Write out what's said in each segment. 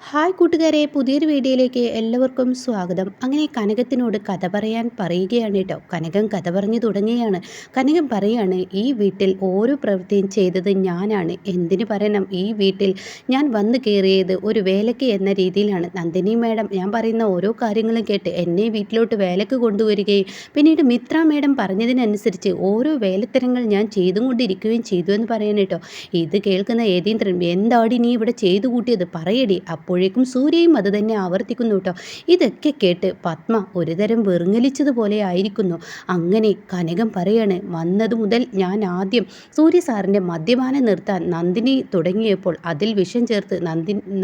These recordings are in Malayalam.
ഹായ് കൂട്ടുകാരെ, പുതിയൊരു വീഡിയോയിലേക്ക് എല്ലാവർക്കും സ്വാഗതം. അങ്ങനെ കനകത്തിനോട് കഥ പറയാൻ പറയുകയാണ് കേട്ടോ. കനകം കഥ പറഞ്ഞു തുടങ്ങുകയാണ്. കനകം പറയാണ്, ഈ വീട്ടിൽ ഓരോ പ്രവൃത്തിയും ചെയ്തത് ഞാനാണ്. എന്തിനു പറയണം, ഈ വീട്ടിൽ ഞാൻ വന്നു കയറിയത് ഒരു വേലയ്ക്ക് എന്ന രീതിയിലാണ്. നന്ദിനി മേഡം ഞാൻ പറയുന്ന ഓരോ കാര്യങ്ങളും കേട്ട് എന്നെ വീട്ടിലോട്ട് വേലയ്ക്ക് കൊണ്ടുവരികയും പിന്നീട് മിത്ര മേഡം പറഞ്ഞതിനനുസരിച്ച് ഓരോ വേലത്തരങ്ങൾ ഞാൻ ചെയ്തും കൊണ്ടിരിക്കുകയും ചെയ്തു എന്ന് പറയാൻ കേട്ടോ. ഇത് കേൾക്കുന്ന യതീന്ദ്രൻ, എന്താടി നീ ഇവിടെ ചെയ്തു കൂട്ടിയത് പറയടി. അപ്പോഴേക്കും സൂര്യയും അത് തന്നെ ആവർത്തിക്കുന്നു കേട്ടോ. ഇതൊക്കെ കേട്ട് പത്മ ഒരുതരം വെറുങ്ങലിച്ചതുപോലെ ആയിരിക്കുന്നു. അങ്ങനെ കനകം പറയാണ്, വന്നത് മുതൽ ഞാൻ ആദ്യം സൂര്യ സാറിൻ്റെ മദ്യപാനം നിർത്താൻ നന്ദിനി തുടങ്ങിയപ്പോൾ അതിൽ വിഷം ചേർത്ത്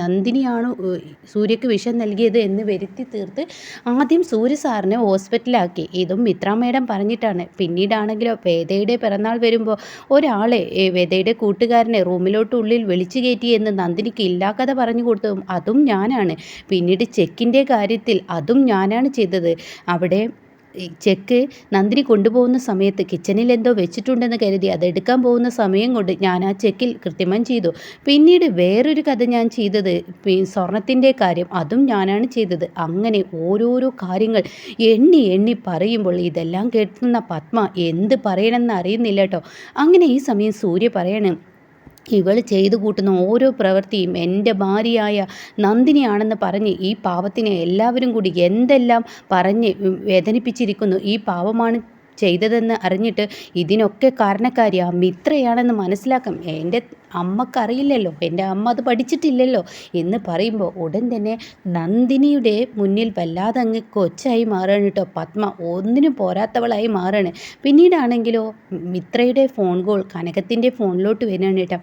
നന്ദിനിയാണോ സൂര്യക്ക് വിഷം നൽകിയത് എന്ന് വരുത്തി തീർത്ത് ആദ്യം സൂര്യ സാറിനെ ഹോസ്പിറ്റലാക്കി. ഇതും മിത്ര മേഡം പറഞ്ഞിട്ടാണ്. പിന്നീടാണെങ്കിലോ വേദയുടെ പിറന്നാൾ വരുമ്പോൾ ഒരാളെ വേദയുടെ കൂട്ടുകാരനെ റൂമിലോട്ട് ഉള്ളിൽ വിളിച്ചു കയറ്റി എന്ന് നന്ദിനിക്ക് ഇല്ലാക്കഥ പറഞ്ഞു കൊടുത്തതും അതും ഞാനാണ്. പിന്നീട് ചെക്കിൻ്റെ കാര്യത്തിൽ അതും ഞാനാണ് ചെയ്തത്. അവിടെ ചെക്ക് നന്ദിനി കൊണ്ടുപോകുന്ന സമയത്ത് കിച്ചണിൽ എന്തോ വെച്ചിട്ടുണ്ടെന്ന് കരുതി അതെടുക്കാൻ പോകുന്ന സമയം കൊണ്ട് ഞാൻ ആ ചെക്കിൽ കൃത്രിമം ചെയ്തു. പിന്നീട് വേറൊരു കഥ ഞാൻ ചെയ്തത് സ്വർണത്തിൻ്റെ കാര്യം, അതും ഞാനാണ് ചെയ്തത്. അങ്ങനെ ഓരോരോ കാര്യങ്ങൾ എണ്ണി എണ്ണി പറയുമ്പോൾ ഇതെല്ലാം കേൾക്കുന്ന പത്മ എന്ത് പറയണമെന്ന് അറിയുന്നില്ല കേട്ടോ. അങ്ങനെ ഈ സമയം സൂര്യ പറയണം, ഇവൾ ചെയ്തു കൂട്ടുന്ന ഓരോ പ്രവൃത്തിയും എൻ്റെ ഭാര്യയായ നന്ദിനിയാണെന്ന് പറഞ്ഞ് ഈ പാവത്തിനെ എല്ലാവരും കൂടി എന്തെല്ലാം പറഞ്ഞ് വേദനിപ്പിച്ചിരിക്കുന്നു. ഈ പാവമാണ് ചെയ്തതെന്ന് അറിഞ്ഞിട്ട് ഇതിനൊക്കെ കാരണക്കാരി ആ മിത്രയാണെന്ന് മനസ്സിലാക്കാം. എൻ്റെ അമ്മക്കറിയില്ലല്ലോ, എൻ്റെ അമ്മ അത് പഠിച്ചിട്ടില്ലല്ലോ എന്ന് പറയുമ്പോൾ ഉടൻ തന്നെ നന്ദിനിയുടെ മുന്നിൽ വല്ലാതെ അങ്ങ് കൊച്ചായി മാറുകയാണ് കേട്ടോ. പത്മ ഒന്നിനും പോരാത്തവളായി മാറുകയാണ്. പിന്നീടാണെങ്കിലോ മിത്രയുടെ ഫോൺ കോൾ കനകത്തിൻ്റെ ഫോണിലോട്ട് വരികയാണ് കേട്ടോ.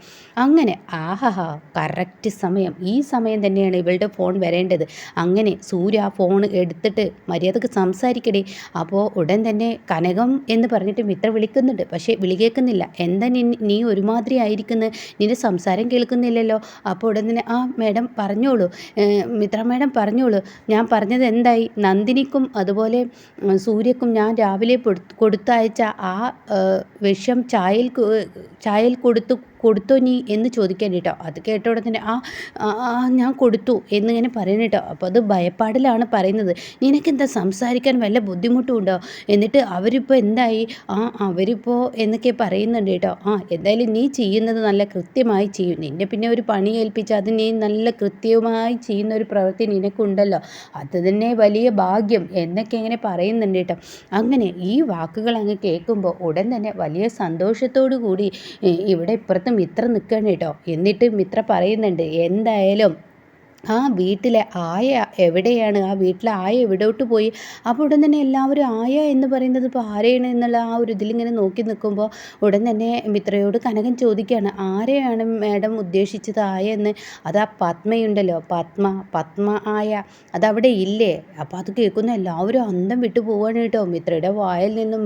അങ്ങനെ ആഹാ, കറക്റ്റ് സമയം, ഈ സമയം തന്നെയാണ് ഇവളുടെ ഫോൺ വരേണ്ടത്. അങ്ങനെ സൂര്യ ആ ഫോൺ എടുത്തിട്ട് മര്യാദക്ക് സംസാരിക്കടേ. അപ്പോൾ ഉടൻ തന്നെ കനകം എന്ന് പറഞ്ഞിട്ട് മിത്ര വിളിക്കുന്നുണ്ട്. പക്ഷേ വിളി കേൾക്കുന്നില്ല. എന്താ നീ ഒരുമാതിരി ആയിരിക്കുന്നത്, നിന്റെ സംസാരം കേൾക്കുന്നില്ലല്ലോ. അപ്പോൾ ഉടൻ തന്നെ മേഡം പറഞ്ഞോളൂ, മിത്ര മേഡം പറഞ്ഞോളൂ, ഞാൻ പറഞ്ഞത് എന്തായി? നന്ദിനിക്കും അതുപോലെ സൂര്യക്കും ഞാൻ രാവിലെ കൊടുത്തയച്ച ആ വിഷം ചായയിൽ കൊടുത്തോ നീ എന്ന് ചോദിക്കാൻ കേട്ടോ. അത് കേട്ട ഉടനെ തന്നെ ഞാൻ കൊടുത്തു എന്നിങ്ങനെ പറയുന്നത് കേട്ടോ. അപ്പോൾ അത് ഭയപ്പാടിലാണ് പറയുന്നത്. നിനക്കെന്താ സംസാരിക്കാൻ വല്ല ബുദ്ധിമുട്ടും ഉണ്ടോ? എന്നിട്ട് അവരിപ്പോൾ എന്തായി? അവരിപ്പോൾ എന്നൊക്കെ പറയുന്നുണ്ട് കേട്ടോ. എന്തായാലും നീ ചെയ്യുന്നത് നല്ല കൃത്യമായി ചെയ്യും. നിന്നെ പിന്നെ ഒരു പണി ഏൽപ്പിച്ച് അത് നീ നല്ല കൃത്യമായി ചെയ്യുന്ന ഒരു പ്രവൃത്തി നിനക്കുണ്ടല്ലോ, അത് തന്നെ വലിയ ഭാഗ്യം എന്നൊക്കെ ഇങ്ങനെ പറയുന്നുണ്ട് കേട്ടോ. അങ്ങനെ ഈ വാക്കുകൾ അങ്ങ് കേൾക്കുമ്പോൾ ഉടൻ തന്നെ വലിയ സന്തോഷത്തോടു കൂടി ഇവിടെ ഇപ്പുറത്ത് മിത്ര നിൽക്കുകയാണ് കേട്ടോ. എന്നിട്ട് മിത്ര പറയുന്നുണ്ട്, എന്തായാലും ആ വീട്ടിലെ ആയ എവിടെയാണ്, ആ വീട്ടിലെ ആയ എവിടോട്ട് പോയി? അപ്പോൾ ഉടൻ തന്നെ എല്ലാവരും ആയ എന്ന് പറയുന്നത് ഇപ്പോൾ ആരെയാണ് എന്നുള്ള ആ ഒരു ഇതിലിങ്ങനെ നോക്കി നിൽക്കുമ്പോൾ ഉടൻ തന്നെ മിത്രയോട് കനകൻ ചോദിക്കുകയാണ്, ആരെയാണ് മേഡം ഉദ്ദേശിച്ചത് ആയ എന്ന്? അതാ പത്മയുണ്ടല്ലോ, പത്മ ആയ അതവിടെ ഇല്ലേ? അപ്പോൾ അത് കേൾക്കുന്ന എല്ലാവരും അന്തം വിട്ടു പോവുകയാണ് കേട്ടോ. മിത്രയുടെ വായിൽ നിന്നും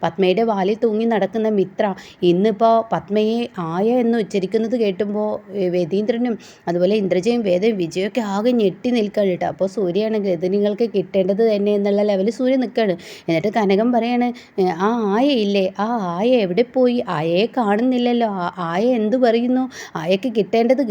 പത്മയുടെ വാലിൽ തൂങ്ങി നടക്കുന്ന മിത്ര ഇന്നിപ്പോൾ പത്മയെ ആയ എന്ന് ഉച്ചരിക്കുന്നത് കേട്ടുമ്പോൾ രതീന്ദ്രനും അതുപോലെ ഇന്ദ്രജയും വേദയും വിജയൊക്കെ ആകെ ഞെട്ടി നിൽക്കുകയാണ് കേട്ടോ. അപ്പോൾ സൂര്യയാണെങ്കിൽ ഇത് നിങ്ങൾക്ക് കിട്ടേണ്ടത് തന്നെ എന്നുള്ള ലെവലിൽ സൂര്യ നിൽക്കുകയാണ്. എന്നിട്ട് കനകം പറയാണ്, ആ ആയ ഇല്ലേ, ആ ആയ എവിടെ പോയി? ആയയെ കാണുന്നില്ലല്ലോ. ആയ എന്തു പറയുന്നു? ആയയ്ക്ക് കിട്ടേണ്ടത്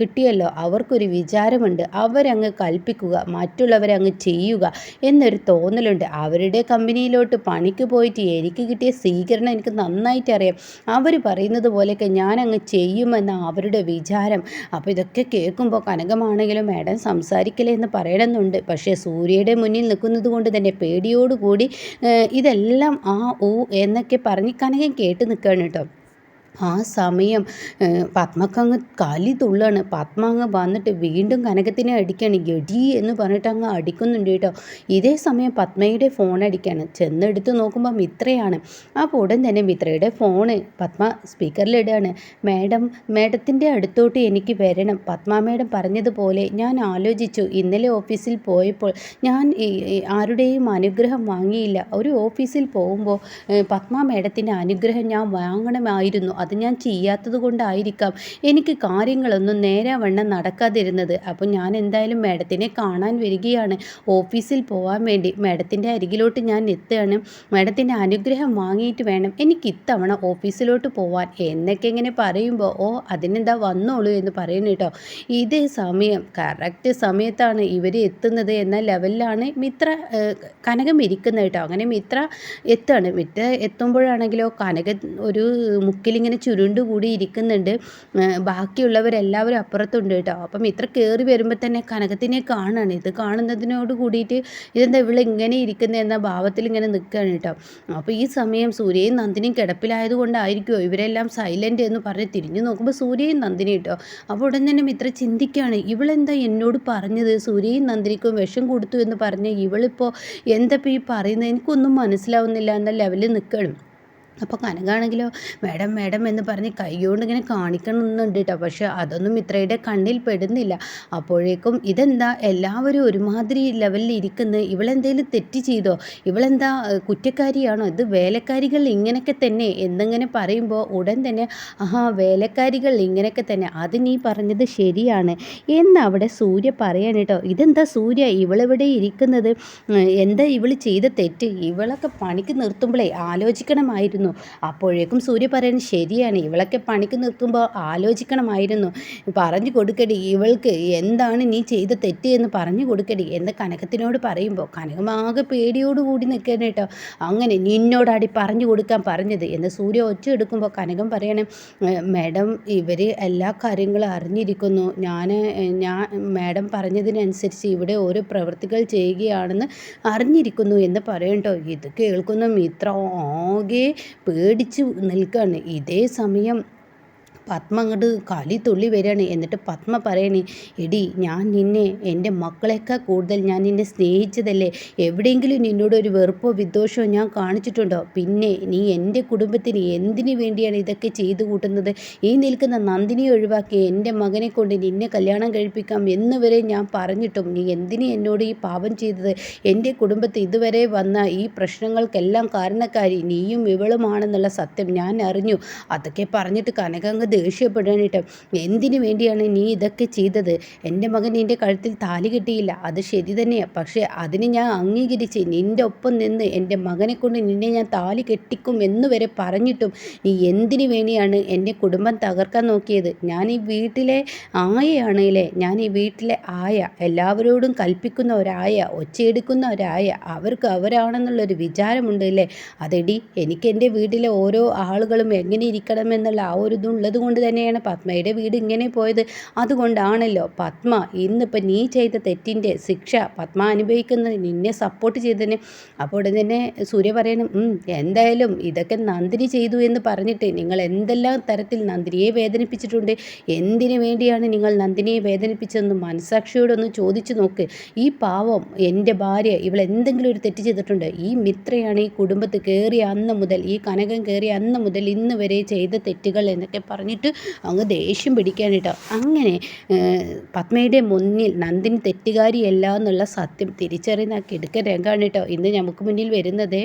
കിട്ടിയല്ലോ. അവർക്കൊരു വിചാരമുണ്ട്, അവരങ്ങ് കൽപ്പിക്കുക, മറ്റുള്ളവരെ അങ്ങ് ചെയ്യുക എന്നൊരു തോന്നലുണ്ട്. അവരുടെ കമ്പനിയിലോട്ട് പണിക്ക് പോയിട്ട് എനിക്ക് കിട്ടിയ സ്വീകരണം എനിക്ക് നന്നായിട്ട് അറിയാം. അവർ പറയുന്നത് പോലെയൊക്കെ ഞാൻ അങ്ങ് ചെയ്യുമെന്ന അവരുടെ വിചാരം. അപ്പോൾ ഇതൊക്കെ കേൾക്കുമ്പോൾ കനകമാണെങ്കിലും മേഡം സംസാരിക്കലേ എന്ന് പറയണമെന്നുണ്ട്. പക്ഷേ സൂര്യയുടെ മുന്നിൽ നിൽക്കുന്നത് കൊണ്ട് തന്നെ പേടിയോടുകൂടി ഇതെല്ലാം എന്നൊക്കെ പറഞ്ഞ് കനകൻ കേട്ട് നിൽക്കുകയാണ് കേട്ടോ. ആ സമയം പത്മക്കങ്ങ് കലി തുള്ളാണ്. പത്മ അങ്ങ് വന്നിട്ട് വീണ്ടും കനകത്തിനെ അടിക്കുകയാണ്. ഗഡി എന്ന് പറഞ്ഞിട്ട് അങ്ങ് അടിക്കുന്നുണ്ട് കേട്ടോ. ഇതേ സമയം പത്മയുടെ ഫോൺ അടിക്കുകയാണ്. ചെന്നെടുത്ത് നോക്കുമ്പോൾ മിത്രയാണ്. അപ്പോൾ ഉടൻ തന്നെ മിത്രയുടെ ഫോണ് പത്മ സ്പീക്കറിലിടുകയാണ്. മേഡത്തിൻ്റെ അടുത്തോട്ട് എനിക്ക് വരണം. പത്മ മേഡം പറഞ്ഞതുപോലെ ഞാൻ ആലോചിച്ചു. ഇന്നലെ ഓഫീസിൽ പോയപ്പോൾ ഞാൻ ആരുടെയും അനുഗ്രഹം വാങ്ങിയില്ല. ഒരു ഓഫീസിൽ പോകുമ്പോൾ പത്മ മേഡത്തിൻ്റെ അനുഗ്രഹം ഞാൻ വാങ്ങണമായിരുന്നു. അത് ഞാൻ ചെയ്യാത്തത് കൊണ്ടായിരിക്കാം എനിക്ക് കാര്യങ്ങളൊന്നും നേരാവണ്ണം നടക്കാതിരുന്നത്. അപ്പോൾ ഞാൻ എന്തായാലും മാഡത്തിനെ കാണാൻ വരികയാണ്, ഓഫീസിൽ പോകാൻ വേണ്ടി. മാഡത്തിൻ്റെ അരികിലോട്ട് ഞാൻ എത്തുകയാണ്. മാഡത്തിൻ്റെ അനുഗ്രഹം വാങ്ങിയിട്ട് വേണം എനിക്ക് ഇത്തവണ ഓഫീസിലോട്ട് പോവാൻ എന്നൊക്കെ ഇങ്ങനെ പറയുമ്പോൾ, ഓ അതിനെന്താ വന്നോളൂ എന്ന് പറയുന്നു കേട്ടോ. ഇതേ സമയം കറക്റ്റ് സമയത്താണ് ഇവർ എത്തുന്നത് എന്ന ലെവലിലാണ് കനകം ഇരിക്കുന്നത് കേട്ടോ. അങ്ങനെ മിത്ര എത്തുകയാണ്. മിത്ര എത്തുമ്പോഴാണെങ്കിലോ കനക ഒരു മുക്കിലിങ്ങനെ ചുരുണ്ടുകൂടി ഇരിക്കുന്നുണ്ട്. ബാക്കിയുള്ളവരെല്ലാവരും അപ്പുറത്തുണ്ട് കേട്ടോ. അപ്പം മിത്ര കയറി വരുമ്പോൾ തന്നെ കനകത്തിനെ കാണുകയാണ്. ഇത് കാണുന്നതിനോട് കൂടിയിട്ട് ഇതെന്താ ഇവിടെ ഇങ്ങനെ ഇരിക്കുന്നത് എന്ന ഭാവത്തിൽ ഇങ്ങനെ നിൽക്കുകയാണ് കേട്ടോ. അപ്പോൾ ഈ സമയം സൂര്യയും നന്ദിനിയും കിടപ്പിലായതുകൊണ്ടായിരിക്കുമോ ഇവരെല്ലാം സൈലൻ്റ് എന്ന് പറഞ്ഞ് തിരിഞ്ഞു നോക്കുമ്പോൾ സൂര്യയും നന്ദിനി കേട്ടോ. അപ്പോൾ ഉടൻ തന്നെ മിത്ര ചിന്തിക്കുകയാണ്, ഇവളെന്താ എന്നോട് പറഞ്ഞത് സൂര്യയും നന്ദിനിക്കും വിഷം കൊടുത്തു എന്ന് പറഞ്ഞ് ഇവളിപ്പോൾ എന്താ ഈ പറയുന്നത്, എനിക്കൊന്നും മനസ്സിലാവുന്നില്ല എന്ന ലെവലിൽ നിൽക്കണം. അപ്പോൾ കനകാണെങ്കിലോ മാഡം മാഡം എന്ന് പറഞ്ഞ് കൈകൊണ്ട് ഇങ്ങനെ കാണിക്കണമെന്നുണ്ട് കേട്ടോ. പക്ഷെ അതൊന്നും മിത്രയുടെ കണ്ണിൽ പെടുന്നില്ല. അപ്പോഴേക്കും ഇതെന്താ എല്ലാവരും ഒരുമാതിരി ലെവലിൽ ഇരിക്കുന്നത്, ഇവളെന്തെങ്കിലും തെറ്റ് ചെയ്തോ, ഇവളെന്താ കുറ്റക്കാരിയാണോ, ഇത് വേലക്കാരികൾ ഇങ്ങനെയൊക്കെ തന്നെ എന്നിങ്ങനെ പറയുമ്പോൾ ഉടൻ തന്നെ വേലക്കാരികൾ ഇങ്ങനെയൊക്കെ തന്നെ, അത് നീ പറഞ്ഞത് ശരിയാണ് എന്ന് അവിടെ സൂര്യ പറയാൻ കേട്ടോ. ഇതെന്താ സൂര്യ ഇവളെവിടെ ഇരിക്കുന്നത്, എന്താ ഇവൾ ചെയ്ത തെറ്റ്, ഇവളൊക്കെ പണിക്ക് നിർത്തുമ്പോഴേ ആലോചിക്കണമായിരുന്നു. അപ്പോഴേക്കും സൂര്യ പറയുന്നത് ശരിയാണ്, ഇവളൊക്കെ പണിക്ക് നിർത്തുമ്പോൾ ആലോചിക്കണമായിരുന്നു, പറഞ്ഞു കൊടുക്കടി ഇവൾക്ക് എന്താണ് നീ ചെയ്ത തെറ്റ് എന്ന് പറഞ്ഞു കൊടുക്കടി എന്ന് കനകത്തിനോട് പറയുമ്പോൾ കനകമാകെ പേടിയോടുകൂടി നിൽക്കണം കേട്ടോ. അങ്ങനെ നിന്നോടാടി പറഞ്ഞു കൊടുക്കാൻ പറഞ്ഞത് എന്ന് സൂര്യ ഒച്ച എടുക്കുമ്പോൾ കനകം പറയണം, മാഡം ഇവർ എല്ലാ കാര്യങ്ങളും അറിഞ്ഞിരിക്കുന്നു, ഞാൻ മാഡം പറഞ്ഞതിനനുസരിച്ച് ഇവിടെ ഓരോ പ്രവൃത്തികൾ ചെയ്യുകയാണെന്ന് അറിഞ്ഞിരിക്കുന്നു എന്ന് പറയട്ടോ. ഇത് കേൾക്കുന്ന മിത്ര ആകെ പേടിച്ച് നിൽക്കുകയാണ്. ഇതേ സമയം പത്മ അങ്ങോട്ട് കലി തുള്ളി വരികയാണ്. എന്നിട്ട് പത്മ പറയണേ, എടി ഞാൻ നിന്നെ എൻ്റെ മക്കളെക്കാൾ കൂടുതൽ ഞാൻ നിന്നെ സ്നേഹിച്ചതല്ലേ, എവിടെയെങ്കിലും നിന്നോടൊരു വെറുപ്പോ വിദ്വേഷമോ ഞാൻ കാണിച്ചിട്ടുണ്ടോ, പിന്നെ നീ എൻ്റെ കുടുംബത്തിന് എന്തിനു വേണ്ടിയാണ് ഇതൊക്കെ ചെയ്തു കൂട്ടുന്നത്, ഈ നിൽക്കുന്ന നന്ദിനിയെ ഒഴിവാക്കി എൻ്റെ മകനെ കൊണ്ട് നിന്നെ കല്യാണം കഴിപ്പിക്കാം എന്ന് വരെ ഞാൻ പറഞ്ഞിട്ടും നീ എന്തിനു എന്നോട് ഈ പാപം ചെയ്തത്, എൻ്റെ കുടുംബത്തിൽ ഇതുവരെ വന്ന ഈ പ്രശ്നങ്ങൾക്കെല്ലാം കാരണക്കാരി നീയും ഇവളുമാണെന്നുള്ള സത്യം ഞാൻ അറിഞ്ഞു. അതൊക്കെ പറഞ്ഞിട്ട് കനകങ്ങ് ദേഷ്യപ്പെടാനിട്ട്, എന്തിനു വേണ്ടിയാണ് നീ ഇതൊക്കെ ചെയ്തത്, എൻ്റെ മകൻ നിൻ്റെ കഴുത്തിൽ താലി കെട്ടിയില്ല, അത് ശരി തന്നെയാണ്, പക്ഷേ അതിന് ഞാൻ അംഗീകരിച്ച് നിൻ്റെ ഒപ്പം നിന്ന് എൻ്റെ മകനെ കൊണ്ട് നിന്നെ ഞാൻ താലി കെട്ടിക്കും എന്ന് വരെ പറഞ്ഞിട്ടും നീ എന്തിനു വേണ്ടിയാണ് എൻ്റെ കുടുംബം തകർക്കാൻ നോക്കിയത്, ഞാൻ ഈ വീട്ടിലെ ആയയാണല്ലേ, ഞാൻ ഈ വീട്ടിലെ ആയ, എല്ലാവരോടും കൽപ്പിക്കുന്ന ഒരായ, ഒച്ചയെടുക്കുന്ന ഒരായ, അവർക്ക് അവരാണെന്നുള്ളൊരു വിചാരമുണ്ട് അല്ലേ, അതെടി എനിക്ക് എൻ്റെ വീട്ടിലെ ഓരോ ആളുകളും എങ്ങനെ ഇരിക്കണമെന്നുള്ള ആ ഒരു ഇതുള്ളത് കൊണ്ട് തന്നെയാണ് പത്മയുടെ വീട് ഇങ്ങനെ പോയത്. അതുകൊണ്ടാണല്ലോ പത്മ ഇന്നിപ്പോൾ നീ ചെയ്ത തെറ്റിൻ്റെ ശിക്ഷ പത്മ അനുഭവിക്കുന്നത് നിന്നെ സപ്പോർട്ട് ചെയ്തതിന്. അപ്പോൾ ഉടൻ തന്നെ സൂര്യ പറയണം, എന്തായാലും ഇതൊക്കെ നന്ദിനി ചെയ്തു എന്ന് പറഞ്ഞിട്ട് നിങ്ങൾ എന്തെല്ലാം തരത്തിൽ നന്ദിനിയെ വേദനിപ്പിച്ചിട്ടുണ്ട്, എന്തിനു വേണ്ടിയാണ് നിങ്ങൾ നന്ദിനിയെ വേദനിപ്പിച്ചതെന്ന് മനസാക്ഷിയോടൊന്ന് ചോദിച്ചു നോക്ക്. ഈ പാവം എൻ്റെ ഭാര്യ ഇവൾ എന്തെങ്കിലും ഒരു തെറ്റ് ചെയ്തിട്ടുണ്ട്, ഈ മിത്രയാണ് ഈ കുടുംബത്തിൽ കയറിയ അന്ന് മുതൽ, ഈ കനകം കയറിയ അന്ന് മുതൽ ഇന്ന് വരെ ചെയ്ത തെറ്റുകൾ എന്നൊക്കെ പറഞ്ഞിട്ട് അങ്ങ് ദേഷ്യം പിടിക്കാൻ കേട്ടോ. അങ്ങനെ പത്മയുടെ മുന്നിൽ നന്ദിനി തെറ്റുകാരിയല്ല എന്നുള്ള സത്യം തിരിച്ചറിയുന്ന കിടുക്കൻ രംഗമാണ് കേട്ടോ ഇന്ന് നമുക്ക് മുന്നിൽ വരുന്നത്.